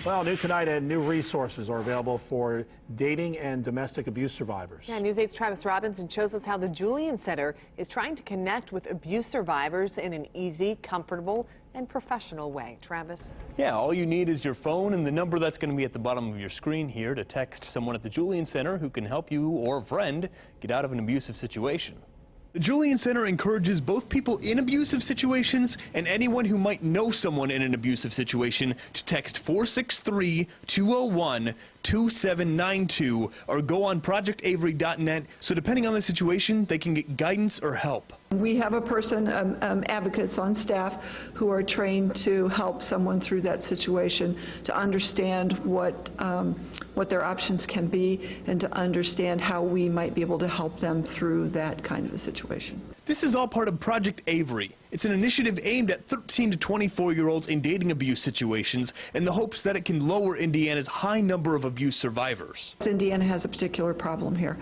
Well, new tonight and new resources are available for dating and domestic abuse survivors. Yeah, News 8's Travis Robinson shows us how the Julian Center is trying to connect with abuse survivors in an easy, comfortable, and professional way. Travis? Yeah, all you need is your phone and the number that's going to be at the bottom of your screen here to text someone at the Julian Center who can help you or a friend get out of an abusive situation. The Julian Center encourages both people in abusive situations and anyone who might know someone in an abusive situation to text 463-201-2792 or go on projectavery.net so depending on the situation, they can get guidance or help. We have a person, advocates on staff, who are trained to help someone through that situation, to understand what their options can be and to understand how we might be able to help them through that kind of a situation. This is all part of Project Avery. It's an initiative aimed at 13 to 24-year-olds in dating abuse situations in the hopes that it can lower Indiana's high number of abuse survivors. Indiana has a particular problem here.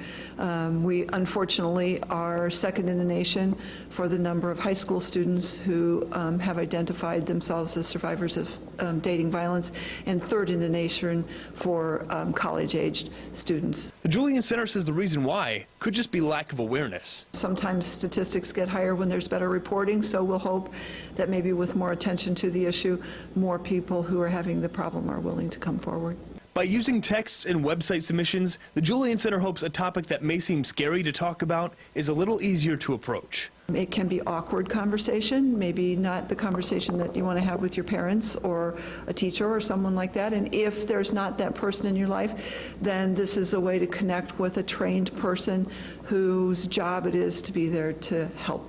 We unfortunately are second in the nation for the number of high school students who have identified themselves as survivors of dating violence, and third in the nation for college-aged students. The Julian Center says the reason why could just be lack of awareness. Sometimes statistics get higher when there's better reporting, so we'll hope that maybe with more attention to the issue, more people who are having the problem are willing to come forward. By using texts and website submissions, the Julian Center hopes a topic that may seem scary to talk about is a little easier to approach. It can be awkward conversation, maybe not the conversation that you want to have with your parents or a teacher or someone like that. And if there's not that person in your life, then this is a way to connect with a trained person whose job it is to be there to help.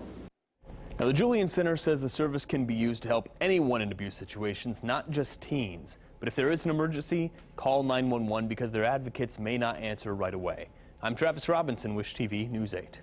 Now, the Julian Center says the service can be used to help anyone in abuse situations, not just teens. But if there is an emergency, call 911 because their advocates may not answer right away. I'm Travis Robinson, Wish TV News 8.